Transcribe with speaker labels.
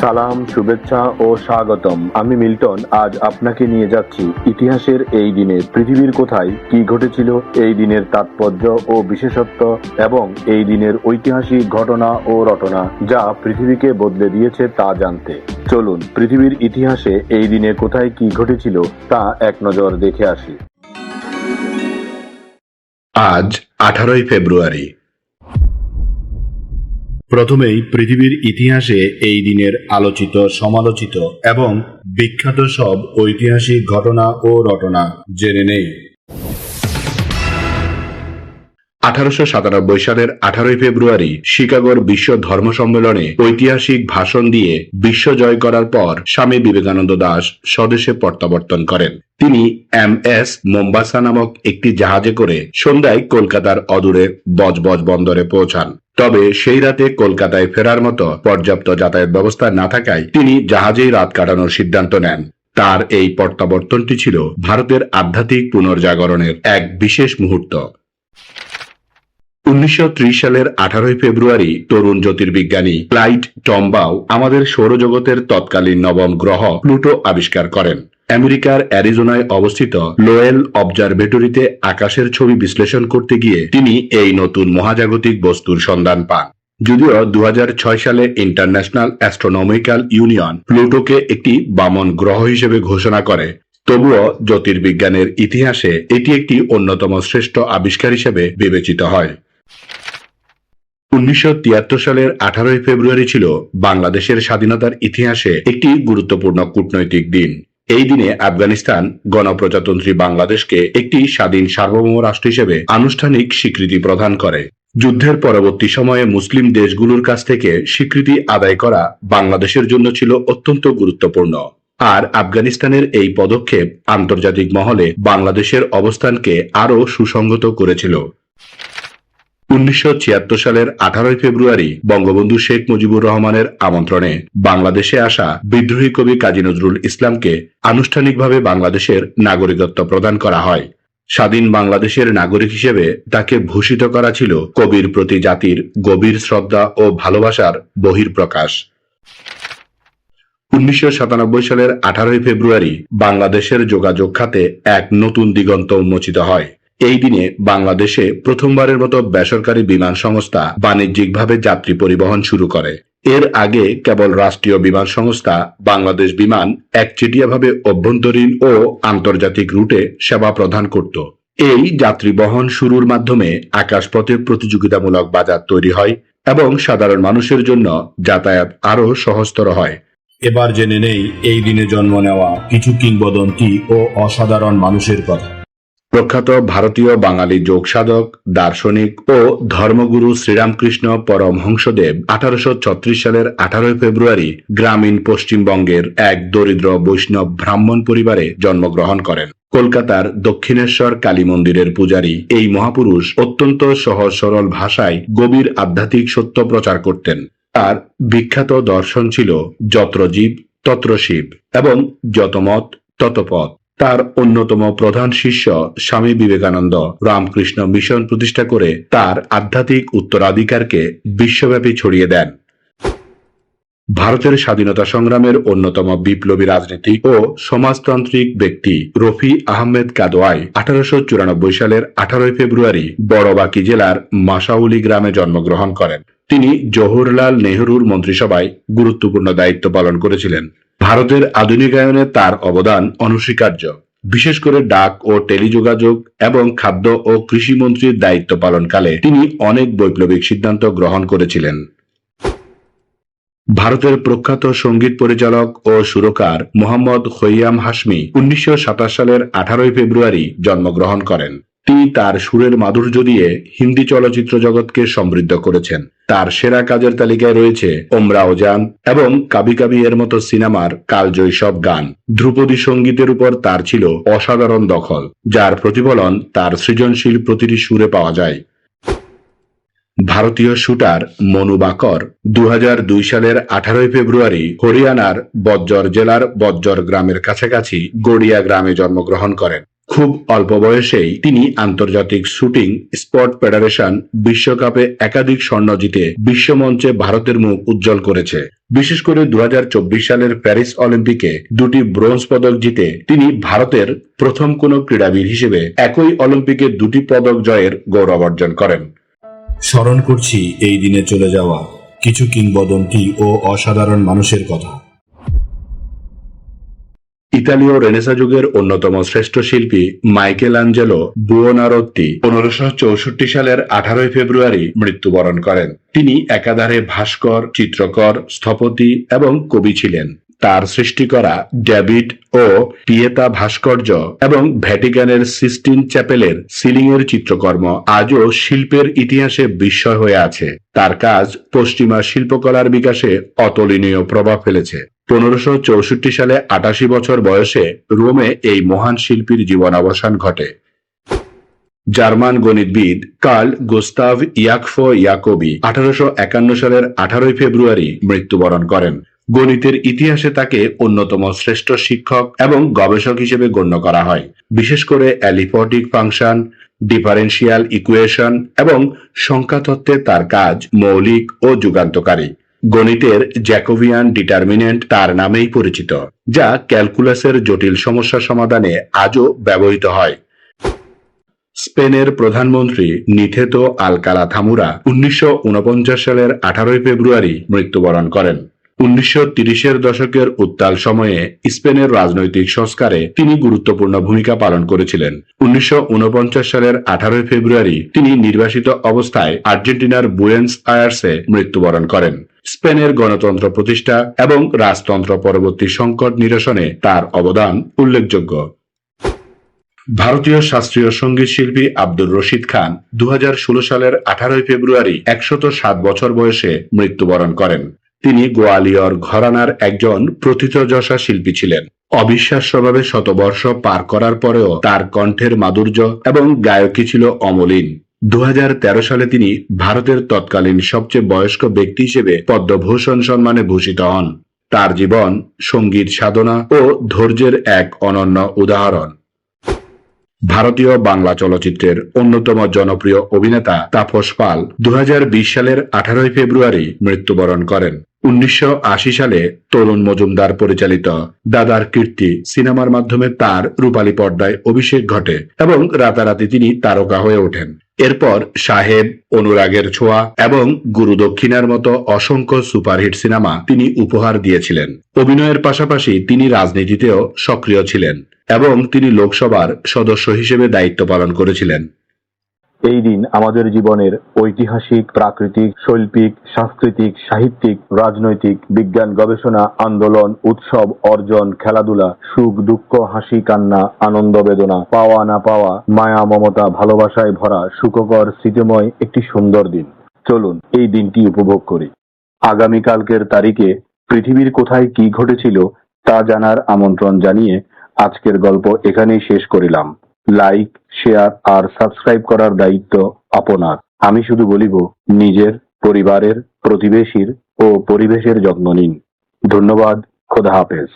Speaker 1: সালাম, শুভেচ্ছা ও স্বাগতম। আমি মিল্টন। আজ আপনাকে নিয়ে যাচ্ছি ইতিহাসের এই দিনে পৃথিবীর কোথায় কি ঘটেছিল, এই দিনের তাৎপর্য ও বিশেষত্ব এবং এই দিনের ঐতিহাসিক ঘটনা ও রটনা যা পৃথিবীকে বদলে দিয়েছে তা জানতে। চলুন পৃথিবীর ইতিহাসে এই দিনে কোথায় কি ঘটেছিল তা এক নজর দেখে আসি।
Speaker 2: আজ 18ই ফেব্রুয়ারি।
Speaker 3: প্রথমেই পৃথিবীর ইতিহাসে এই দিনের আলোচিত, সমালোচিত এবং বিখ্যাত সব ঐতিহাসিক ঘটনা ও রটনা জেনে নেই।
Speaker 2: 1897 সালের 18ই ফেব্রুয়ারি শিকাগোর বিশ্ব ধর্ম সম্মেলনে ঐতিহাসিক ভাষণ দিয়ে বিশ্ব জয় করার পর স্বামী বিবেকানন্দ দাস স্বদেশে প্রত্যাবর্তন করেন। তিনি MS মোম্বাসা নামক একটি জাহাজে করে সন্ধ্যায় কলকাতার অদূরে বজবজ বন্দরে পৌঁছান। তবে সেই রাতে কলকাতায় ফেরার মতো পর্যাপ্ত যাতায়াত ব্যবস্থা না থাকায় তিনি জাহাজেই রাত কাটানোর সিদ্ধান্ত নেন। তার এই প্রত্যাবর্তনটি ছিল ভারতের আধ্যাত্মিক পুনর্জাগরণের এক বিশেষ মুহূর্ত। 1930 সালের 18ই ফেব্রুয়ারি তরুণ জ্যোতির্বিজ্ঞানী ক্লাইড টমবাউ আমাদের সৌরজগতের তৎকালীন নবম গ্রহ প্লুটো আবিষ্কার করেন। আমেরিকার অ্যারিজোনায় অবস্থিত লোয়েল অবজারভেটরিতে আকাশের ছবি বিশ্লেষণ করতে গিয়ে তিনি এই নতুন মহাজাগতিক বস্তুর সন্ধান পান। যদিও 2006 সালে ইন্টারন্যাশনাল অ্যাস্ট্রোনমিক্যাল ইউনিয়ন প্লুটোকে একটি বামন গ্রহ হিসেবে ঘোষণা করে, তবুও জ্যোতির্বিজ্ঞানের ইতিহাসে এটি একটি অন্যতম শ্রেষ্ঠ আবিষ্কার হিসেবে বিবেচিত হয়। 1973 সালের 18ই ফেব্রুয়ারি ছিল বাংলাদেশের স্বাধীনতার ইতিহাসে একটি গুরুত্বপূর্ণ কূটনৈতিক দিন। এই দিনে আফগানিস্তান গণপ্রজাতন্ত্রী বাংলাদেশকে একটি স্বাধীন সার্বভৌম রাষ্ট্র হিসেবে আনুষ্ঠানিক স্বীকৃতি প্রদান করে। যুদ্ধের পরবর্তী সময়ে মুসলিম দেশগুলোর কাছ থেকে স্বীকৃতি আদায় করা বাংলাদেশের জন্য ছিল অত্যন্ত গুরুত্বপূর্ণ। আর আফগানিস্তানের এই পদক্ষেপ আন্তর্জাতিক মহলে বাংলাদেশের অবস্থানকে আরও সুসংহত করেছিল। 1976 সালের 18ই ফেব্রুয়ারি বঙ্গবন্ধু শেখ মুজিবুর রহমানের আমন্ত্রণে বাংলাদেশে আসা বিদ্রোহী কবি কাজী নজরুল ইসলামকে আনুষ্ঠানিকভাবে বাংলাদেশের নাগরিকত্ব প্রদান করা হয়। স্বাধীন বাংলাদেশের নাগরিক হিসেবে তাকে ভূষিত করা ছিল কবির প্রতি জাতির গভীর শ্রদ্ধা ও ভালোবাসার বহিঃপ্রকাশ। 1997 সালের 18ই ফেব্রুয়ারি বাংলাদেশের যোগাযোগ খাতে এক নতুন দিগন্ত উন্মোচিত হয়। এই দিনে বাংলাদেশে প্রথমবারের মতো বেসরকারি বিমান সংস্থা বাণিজ্যিকভাবে যাত্রী পরিবহন শুরু করে। এর আগে কেবল রাষ্ট্রীয় বিমান সংস্থা বাংলাদেশ বিমান একচেটিয়াভাবে অভ্যন্তরীণ ও আন্তর্জাতিক রুটে সেবা প্রদান করত। এই যাত্রী বহন শুরুর মাধ্যমে আকাশপথে প্রতিযোগিতামূলক বাজার তৈরি হয় এবং সাধারণ মানুষের জন্য যাতায়াত আরও সহজতর হয়।
Speaker 3: এবার জেনে নেই এই দিনে জন্ম নেওয়া কিছু কিংবদন্তি ও অসাধারণ মানুষের কথা।
Speaker 2: প্রখ্যাত ভারতীয় বাঙালি যোগসাধক, দার্শনিক ও ধর্মগুরু শ্রীরামকৃষ্ণ পরমহংসদেব 1836 সালের 18ই ফেব্রুয়ারি গ্রামীণ পশ্চিমবঙ্গের এক দরিদ্র বৈষ্ণব ব্রাহ্মণ পরিবারে জন্মগ্রহণ করেন। কলকাতার দক্ষিণেশ্বর কালী মন্দিরের পূজারী এই মহাপুরুষ অত্যন্ত সহজ সরল ভাষায় গভীর আধ্যাত্মিক সত্য প্রচার করতেন। তার বিখ্যাত দর্শন ছিল যত্র জীব তত্র শিব এবং যত মত তত পথ। তার অন্যতম প্রধান শিষ্য স্বামী বিবেকানন্দ রামকৃষ্ণ মিশন প্রতিষ্ঠা করে তার আধ্যাত্মিক উত্তরাধিকারকে বিশ্বব্যাপী ছড়িয়ে দেন। ভারতের স্বাধীনতা সংগ্রামের অন্যতম বিপ্লবী রাজনীতিক ও সমাজতান্ত্রিক ব্যক্তি রফি আহমেদ কাদওয়াই 1894 সালের 18ই ফেব্রুয়ারি বড়বাঁকি জেলার মাসাউলি গ্রামে জন্মগ্রহণ করেন। তিনি জওহরলাল নেহরুর মন্ত্রিসভায় গুরুত্বপূর্ণ দায়িত্ব পালন করেছিলেন। ভারতের আধুনিকায়নে তার অবদান অনস্বীকার্য। বিশেষ করে ডাক ও টেলিযোগাযোগ এবং খাদ্য ও কৃষি মন্ত্রীর দায়িত্ব পালনকালে তিনি অনেক বৈপ্লবিক সিদ্ধান্ত গ্রহণ করেছিলেন। ভারতের প্রখ্যাত সঙ্গীত পরিচালক ও সুরকার মোহাম্মদ খৈয়াম হাশমি 1927 সালের 18ই ফেব্রুয়ারি জন্মগ্রহণ করেন। তিনি তার সুরের মাধুর্য দিয়ে হিন্দি চলচ্চিত্র জগৎকে সমৃদ্ধ করেছেন। তার সেরা কাজের তালিকায় রয়েছে ওমরাও জান এবং কাভি কাভি এর মতো সিনেমার কালজয়ী সব গান। ধ্রুপদী সঙ্গীতের উপর তার ছিল অসাধারণ দখল, যার প্রতিফলন তার সৃজনশীল প্রতিটি সুরে পাওয়া যায়। ভারতীয় শুটার মনু বাকর 2002 সালের 18ই ফেব্রুয়ারি হরিয়ানার বজ্জর জেলার বজ্জর গ্রামের কাছাকাছি গড়িয়া গ্রামে জন্মগ্রহণ করেন। খুব অল্প বয়সেই তিনি আন্তর্জাতিক শুটিং স্পোর্ট ফেডারেশন বিশ্বকাপে একাধিক স্বর্ণ জিতে বিশ্বমঞ্চে ভারতের মুখ উজ্জ্বল করেছে। বিশেষ করে 2024 সালের প্যারিস অলিম্পিকে 2টি ব্রোঞ্জ পদক জিতে তিনি ভারতের প্রথম কোনো ক্রীড়াবিদ হিসেবে একই অলিম্পিকে 2টি পদক জয়ের গৌরব অর্জন করেন।
Speaker 3: স্মরণ করছি এই দিনে চলে যাওয়া কিছু কিংবদন্তি ও অসাধারণ মানুষের কথা।
Speaker 2: ইতালীয় রেনেসা যুগের অন্যতম শ্রেষ্ঠ শিল্পী মাইকেল আঞ্জেলো বুওনারোত্তি 1564 সালের 18 ফেব্রুয়ারি মৃত্যুবরণ করেন। তিনি একাধারে ভাস্কর, চিত্রকর, স্থপতি এবং কবি ছিলেন। তার সৃষ্টি করা ডেভিড ও পিয়েতা ভাস্কর্য এবং ভ্যাটিকানের সিস্টিন চ্যাপেলের সিলিং এর চিত্রকর্ম আজও শিল্পের ইতিহাসে বিস্ময় হয়ে আছে। তার কাজ পশ্চিমা শিল্পকলার বিকাশে অতুলনীয় প্রভাব ফেলেছে। 1564 সালে 88 বছর বয়সে রোমে এই মহান শিল্পীর জীবনাবসান ঘটে। জার্মান গণিতবিদ কার্ল গুস্তাভ ইয়াকফো ইয়াকোবি 1851 সালের 18 ফেব্রুয়ারি মৃত্যুবরণ করেন। গণিতের ইতিহাসে তাকে অন্যতম শ্রেষ্ঠ শিক্ষক এবং গবেষক হিসেবে গণ্য করা হয়। বিশেষ করে অ্যালিফটিক ফাংশন, ডিফারেন্সিয়াল ইকুয়েশন এবং সংখ্যাতত্ত্বে তার কাজ মৌলিক ও যুগান্তকারী। গণিতের জ্যাকোবিয়ান ডিটারমিনেন্ট তার নামেই পরিচিত, যা ক্যালকুলাসের জটিল সমস্যা সমাধানে আজও ব্যবহৃত হয়। স্পেনের প্রধানমন্ত্রী নিথেতো আলকালা থামুরা 1949 সালের 18 ফেব্রুয়ারি মৃত্যুবরণ করেন। 1930-এর দশকের উত্তাল সময়ে স্পেনের রাজনৈতিক সংস্কারে তিনি গুরুত্বপূর্ণ ভূমিকা পালন করেছিলেন। 1949 সালের 18 ফেব্রুয়ারি তিনি নির্বাসিত অবস্থায় আর্জেন্টিনার বুয়েন্স আয়ার্সে মৃত্যুবরণ করেন। স্পেনের গণতন্ত্র প্রতিষ্ঠা এবং রাজতন্ত্র পরবর্তী সংকট নিরসনে তার অবদান উল্লেখযোগ্য। ভারতীয় শাস্ত্রীয় সঙ্গীত শিল্পী আব্দুর রশিদ খান 2016 সালের 18 ফেব্রুয়ারি 107 বছর বয়সে মৃত্যুবরণ করেন। তিনি গোয়ালিয়র ঘরানার একজন প্রথিতযশা শিল্পী ছিলেন। অবিশ্বাস্যভাবে শতবর্ষ পার করার পরেও তার কণ্ঠের মাধুর্য এবং গায়কী ছিল অমলিন। 2013 সালে তিনি ভারতের তৎকালীন সবচেয়ে বয়স্ক ব্যক্তি হিসেবে পদ্মভূষণ সম্মানে ভূষিত হন। তার জীবন সঙ্গীত সাধনা ও ধৈর্যের এক অনন্য উদাহরণ। ভারতীয় বাংলা চলচ্চিত্রের অন্যতম জনপ্রিয় অভিনেতা তাপস পাল 2020 সালের 18 ফেব্রুয়ারি মৃত্যুবরণ করেন। 1980 সালে তরুণ মজুমদার পরিচালিত দাদার কীর্তি সিনেমার মাধ্যমে তার রূপালী পর্দায় অভিষেক ঘটে এবং রাতারাতি তিনি তারকা হয়ে ওঠেন। এরপর সাহেব, অনুরাগের ছোঁয়া এবং গুরু দক্ষিণার মতো অসংখ্য সুপারহিট সিনেমা তিনি উপহার দিয়েছিলেন। অভিনয়ের পাশাপাশি তিনি রাজনীতিতেও সক্রিয় ছিলেন এবং তিনি লোকসভার সদস্য হিসেবে দায়িত্ব পালন করেছিলেন।
Speaker 1: এই দিন আমাদের জীবনের ঐতিহাসিক, প্রাকৃতিক, শৈল্পিক, সাংস্কৃতিক, সাহিত্যিক, রাজনৈতিক, বিজ্ঞান গবেষণা, আন্দোলন, উৎসব, অর্জন, খেলাধুলা, সুখ দুঃখ, হাসি কান্না, আনন্দ বেদনা, পাওয়া না পাওয়া, মায়া মমতা, ভালোবাসায় ভরা সুখকর স্মৃতিময় একটি সুন্দর দিন। চলুন এই দিনটি উপভোগ করি। আগামীকালকের তারিখে পৃথিবীর কোথায় কি ঘটেছিল তা জানার আমন্ত্রণ জানিয়ে আজকের গল্প এখানেই শেষ করিলাম। লাইক, শেয়ার আর সাবস্ক্রাইব করার দায়িত্ব আপনার। আমি শুধু বলিব, নিজের, পরিবারের, প্রতিবেশীর ও পরিবেশের যত্ন নিন। ধন্যবাদ। খোদা হাফেজ।